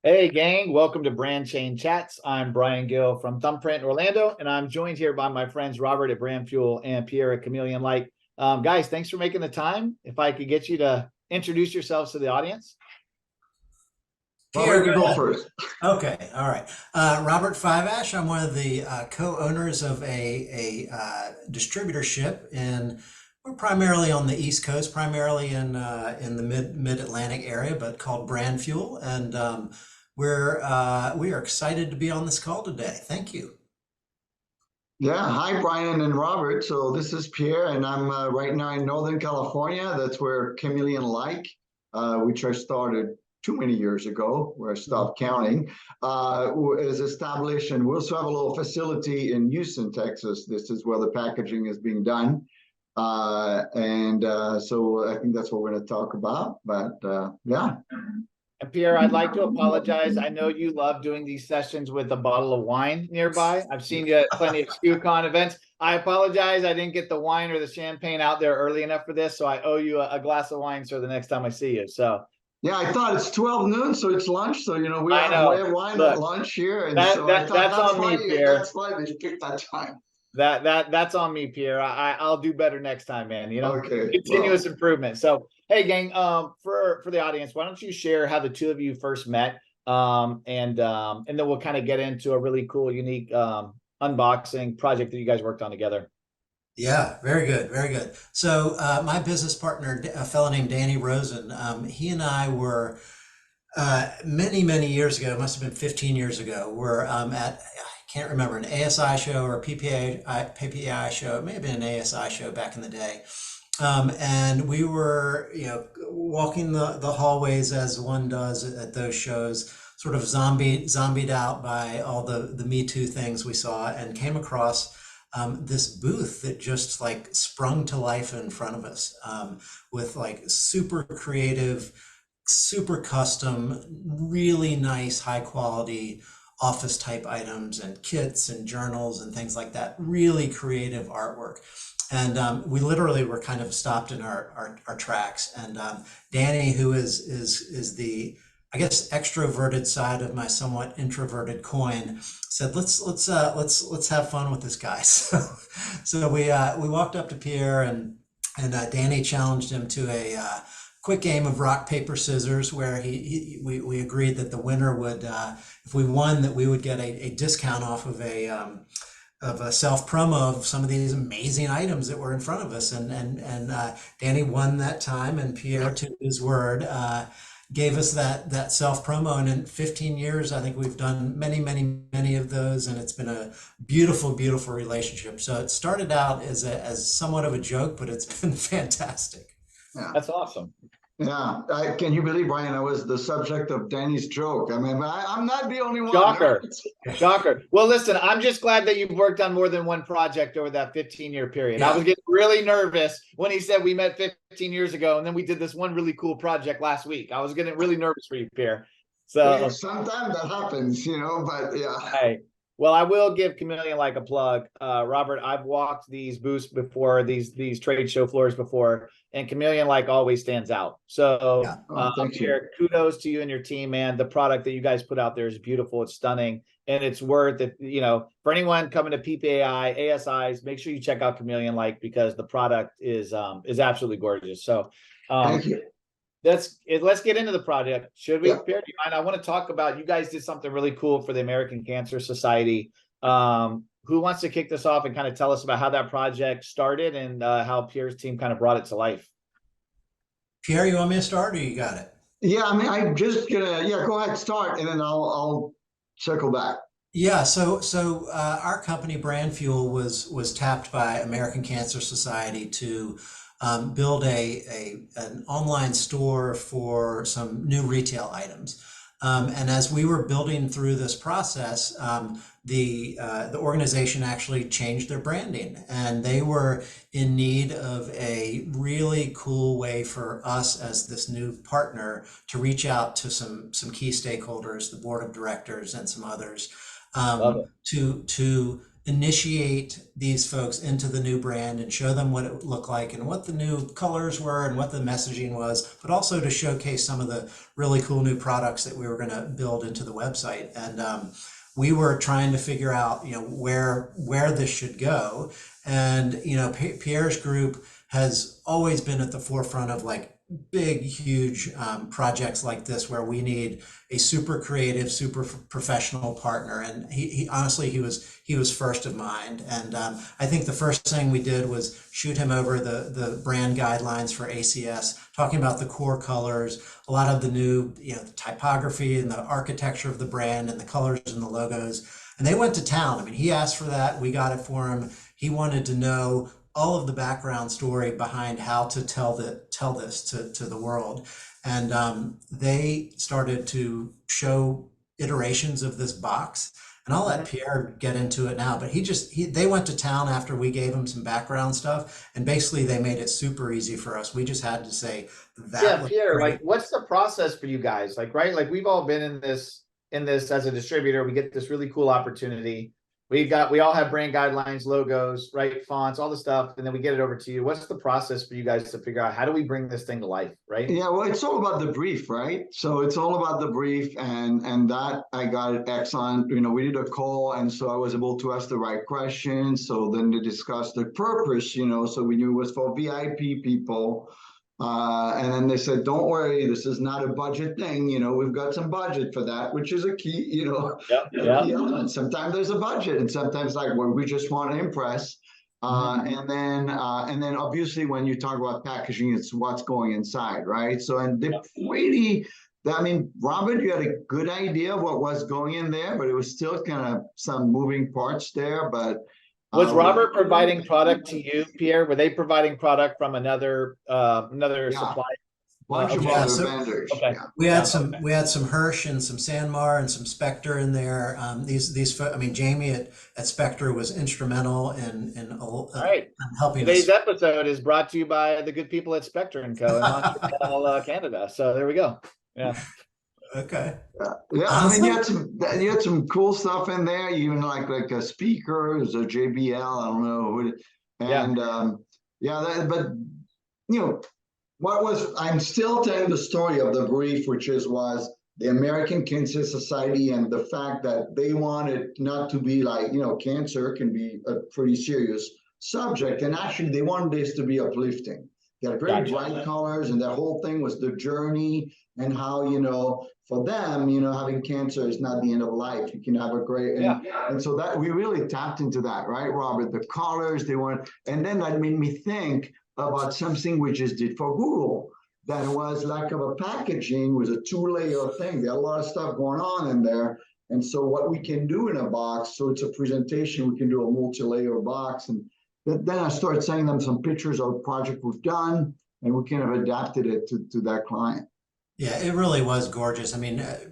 Hey gang, welcome to Brand Chain Chats. I'm Brian Gill from Thumbprint Orlando, and I'm joined here by my friends Robert at Brand Fuel and Pierre at Chameleon Light. Guys, thanks for making the time. If I could get you to introduce yourselves to the audience. Pierre, Robert, you go go ahead. first. Okay, all right. Robert Fiveash. I'm one of the co-owners of a distributorship, and we're primarily on the East Coast, primarily in the mid-Atlantic area, but called Brand Fuel, and we are excited to be on this call today. Thank you. Yeah, hi, Brian and Robert. So this is Pierre, and I'm right now in Northern California. That's where Chameleon Like, which I started too many years ago, where I stopped counting, is established. And we also have a little facility in Houston, Texas. This is where the packaging is being done. So I think that's what we're going to talk about. But yeah. And Pierre, I'd like to apologize. I know you love doing these sessions with a bottle of wine nearby. I've seen you at plenty of SKUCon events. I apologize. I didn't get the wine or the champagne out there early enough for this, so I owe you a glass of wine, sir, the next time I see you. So Yeah, I thought it's 12 noon, so it's lunch. So we I have we know. have wine at Look, lunch here, and that so I that thought that's on me, Pierre. that's why they picked that time. That's on me, Pierre. I'll do better next time, man. Okay, Continuous well, improvement. So, hey, gang, for the audience, why don't you share how the two of you first met, and then we'll kind of get into a really cool, unique unboxing project that you guys worked on together. Yeah, very good, very good. So my business partner, a fellow named Danny Rosen, he and I were many years ago, it must have been 15 years ago, we're at, I can't remember, an ASI show or a PPI show. It may have been an ASI show back in the day. And we were, walking the hallways as one does at those shows, sort of zombied out by all the Me Too things we saw, and came across this booth that just like sprung to life in front of us, with like super creative, super custom, really nice, high quality office type items and kits and journals and things like that. Really creative artwork. And we literally were kind of stopped in our tracks. And Danny, who is the, I guess, extroverted side of my somewhat introverted coin, said, let's have fun with this guy. So we walked up to Pierre, and Danny challenged him to a quick game of rock paper scissors, where we agreed that the winner would, if we won, that we would get a discount off of a self promo of some of these amazing items that were in front of us. And Danny won that time, and Pierre, to his word, gave us that self promo. And in 15 years, I think we've done many of those, and it's been a beautiful relationship. So it started out as somewhat of a joke, but it's been fantastic. yeah, That's awesome. yeah. Can you believe, Brian? I was the subject of Danny's joke. I mean, I'm not the only one. Shocker. Right? Shocker. Well, listen, I'm just glad that you've worked on more than one project over that 15-year period. I Yeah. was getting really nervous when he said we met 15 years ago, and then we did this one really cool project last week. I was getting really nervous for you, Pierre. Yeah, So, sometimes that happens, but yeah. hey, well, I will give Chameleon like a plug. Robert, I've walked these booths before, these trade show floors before, and Chameleon like always stands out. So, Yeah. Oh, thank you. Pierre, kudos to you and your team, man. The product that you guys put out there is beautiful. It's stunning, and it's worth it. For anyone coming to PPAI, ASIs, make sure you check out Chameleon like, because the product is absolutely gorgeous. So, Thank you. let's get into the project. Should we, Yeah. Pierre? Do you mind? I want to talk about, you guys did something really cool for the American Cancer Society. Who wants to kick this off and kind of tell us about how that project started, and how Pierre's team kind of brought it to life? Pierre, you want me to start, or you got it? Yeah, I mean, I'm just gonna, go ahead, start, and then I'll circle back. Yeah, so our company, Brand Fuel, was tapped by American Cancer Society to build an online store for some new retail items. And as we were building through this process, the organization actually changed their branding, and they were in need of a really cool way for us as this new partner to reach out to some key stakeholders, the board of directors and some others, Love it. to initiate these folks into the new brand and show them what it would look like and what the new colors were and what the messaging was, but also to showcase some of the really cool new products that we were going to build into the website. And we were trying to figure out, where this should go. And, Pierre's group has always been at the forefront of like big, huge projects like this, where we need a super creative, super professional partner. And he honestly, he was first of mind. And I think the first thing we did was shoot him over the brand guidelines for ACS, talking about the core colors, a lot of the new, the typography and the architecture of the brand and the colors and the logos. And they went to town. I mean, he asked for that. We got it for him. He wanted to know all of the background story behind how to tell this to the world. And they started to show iterations of this box. And I'll let Pierre get into it now, but they went to town after we gave them some background stuff, and basically they made it super easy for us. We just had to say that. Yeah, Pierre, like, what's the process for you guys? Like, right? Like, we've all been in this as a distributor. We get this really cool opportunity. We all have brand guidelines, logos, right? Fonts, all the stuff. And then we get it over to you. What's the process for you guys to figure out how do we bring this thing to life, right? Yeah, well, it's all about the brief, right? So it's all about the brief, and that I got it excellent. We did a call, and so I was able to ask the right questions. So then they discussed the purpose, so we knew it was for VIP people. And then they said, don't worry, this is not a budget thing. We've got some budget for that, which is a key, key element. Sometimes there's a budget, and sometimes like when we just want to impress. And then obviously when you talk about packaging, it's what's going inside, right? So, and they're pretty, Robert, you had a good idea of what was going in there, but it was still kind of some moving parts there. But was Robert providing product to you, Pierre? Were they providing product from another supplier? Bunch of other vendors. Okay. Yeah. We had some Hirsch and some Sanmar and some Spectre in there. Jamie at Spectre was instrumental in helping Today's us. episode is brought to you by the good people at Spectre & Co. in Montreal, Canada. So there we go. Yeah. Okay. Yeah, you had some cool stuff in there, even like a speakers, a JBL, I don't know, and I'm still telling the story of the brief, which was the American Cancer Society, and the fact that they wanted not to be like, cancer can be a pretty serious subject, and actually they wanted this to be uplifting. They had very bright colors, and that whole thing was the journey and how, for them, having cancer is not the end of life. You can have a great, and so that we really tapped into that, right, Robert? The colors they want, and then that made me think about something we just did for Google. That was like a packaging was a 2-layer thing. There are a lot of stuff going on in there. And so what we can do in a box, so it's a presentation, we can do a multi-layer box. And then I started sending them some pictures of a project we've done, and we kind of adapted it to that client. Yeah, it really was gorgeous.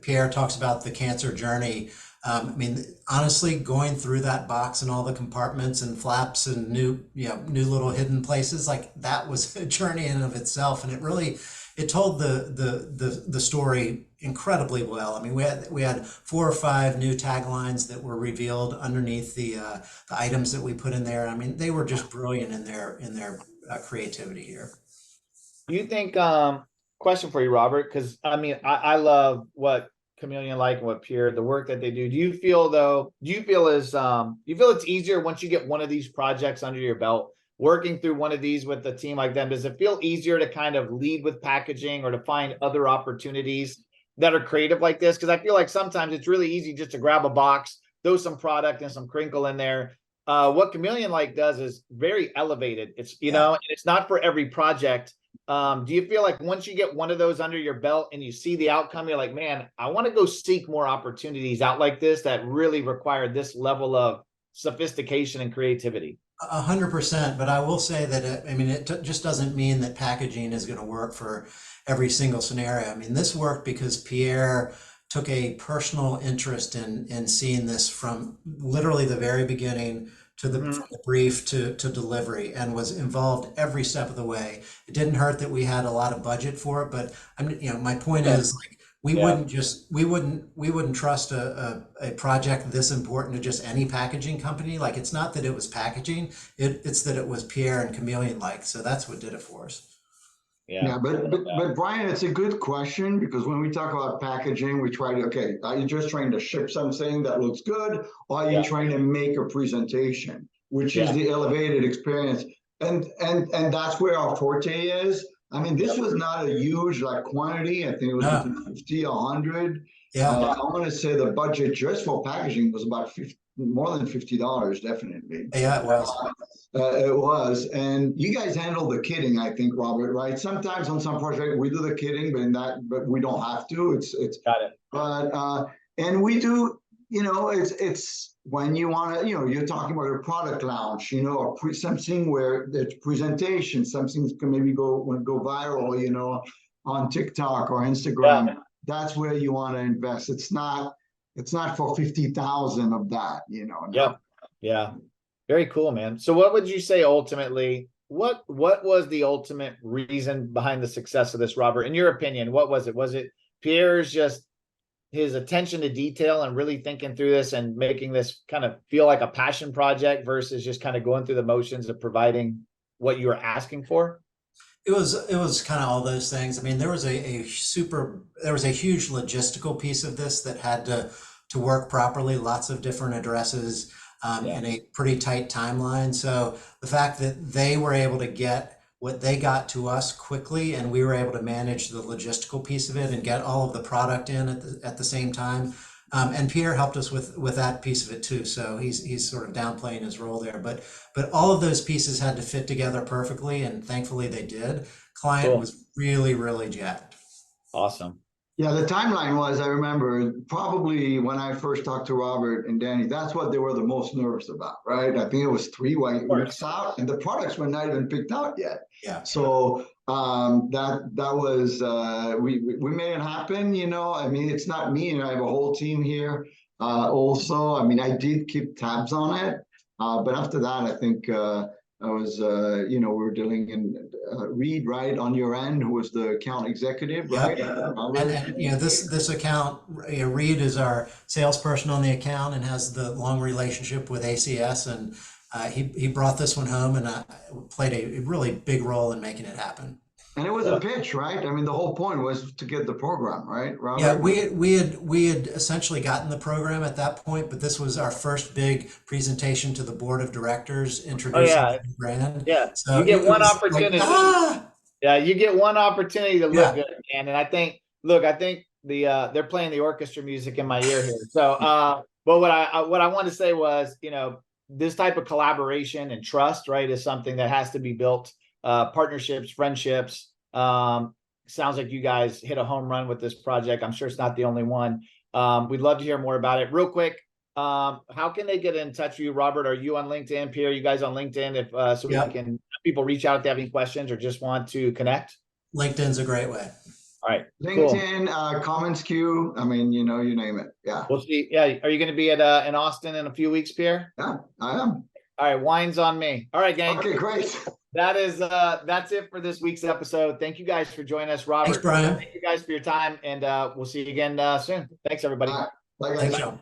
Pierre talks about the cancer journey. Honestly, going through that box and all the compartments and flaps and new little hidden places, like that was a journey in and of itself. And it told the story incredibly well. We had 4 or 5 new taglines that were revealed underneath the items that we put in there. They were just brilliant in their creativity here. Do you think, question for you, Robert, because I love what Chameleon and what Pierre, the work that they do. Do you feel it's easier once you get one of these projects under your belt, working through one of these with a team like them? Does it feel easier to kind of lead with packaging or to find other opportunities that are creative like this? Because I feel like sometimes it's really easy just to grab a box, throw some product and some crinkle in there. What Chameleon does is very elevated. It's, and it's not for every project. Do you feel like once you get one of those under your belt and you see the outcome, you're like, man, I want to go seek more opportunities out like this that really require this level of sophistication and creativity? 100%. But I will say that it just doesn't mean that packaging is going to work for every single scenario. This worked because Pierre took a personal interest in seeing this from literally the very beginning to from the brief to delivery, and was involved every step of the way. It didn't hurt that we had a lot of budget for it, but my point is, We Yeah. wouldn't trust a project this important to just any packaging company. Like, it's not that it was packaging, it's that it was Pierre and Chameleon like. So that's what did it for us. Yeah, but Brian, it's a good question, because when we talk about packaging, we try to, okay, are you just trying to ship something that looks good, or are you trying to make a presentation, which is the elevated experience? And that's where our forte is. I mean, this was not a huge like quantity. I think it was between 50, 100. Yeah. I want to say the budget just for packaging was about more than $50, definitely. Yeah, it was. It was, and you guys handle the kitting, I think, Robert, right? Sometimes on some project we do the kitting, but we don't have to. It's got it. But and we do, it's when you want to, you're talking about a product launch, or something where there's presentation, something can maybe go viral, on TikTok or Instagram. Yeah. That's where you want to invest. It's not for 50,000 of that, Yeah. Yeah. Very cool, man. So what would you say ultimately, what was the ultimate reason behind the success of this, Robert? In your opinion, what was it? Was it Pierre's just his attention to detail and really thinking through this and making this kind of feel like a passion project versus just kind of going through the motions of providing what you were asking for? It was kind of all those things. I mean, there was a huge logistical piece of this that had to work properly, lots of different addresses, in a pretty tight timeline. So the fact that they were able to get what they got to us quickly, and we were able to manage the logistical piece of it and get all of the product in at the same time. And Pierre helped us with that piece of it too. So he's sort of downplaying his role there, but all of those pieces had to fit together perfectly, and thankfully they did. Client was really, really jacked. Awesome. Yeah, the timeline was, I remember probably when I first talked to Robert and Danny, that's what they were the most nervous about, right? I think it was 3 weeks out, and the products were not even picked out yet. Yeah. So that was we made it happen. I mean, it's not me, and I have a whole team here. Also, I mean, I did keep tabs on it, but after that, I think I was, we were dealing in Reed, right, on your end, who was the account executive, right? Yep. And this account, Reed is our salesperson on the account and has the long relationship with ACS, and he brought this one home and played a really big role in making it happen. And it was a pitch, right? I mean, the whole point was to get the program, right, Robert? Yeah, we had essentially gotten the program at that point, but this was our first big presentation to the board of directors introducing the new brand. Yeah, so you get one opportunity. Yeah, you get one opportunity to look good, man. And I think they're playing the orchestra music in my ear here. So, but what I wanted to say was, this type of collaboration and trust, right, is something that has to be built. Partnerships, friendships. Sounds like you guys hit a home run with this project. I'm sure it's not the only one. We'd love to hear more about it. Real quick, how can they get in touch with you, Robert? Are you on LinkedIn? Pierre, you guys on LinkedIn? If we can people reach out if they have any questions or just want to connect. LinkedIn's a great way. All right. LinkedIn, comments queue. I mean, you name it. Yeah. We'll see. Yeah. Are you going to be at in Austin in a few weeks, Pierre? Yeah, I am. All right. Wine's on me. All right, gang. Okay, great. That's it for this week's episode. Thank you guys for joining us, Robert. Thanks, Brian. Thank you guys for your time, and we'll see you again soon. Thanks, everybody. Bye, guys. Thanks, Joe.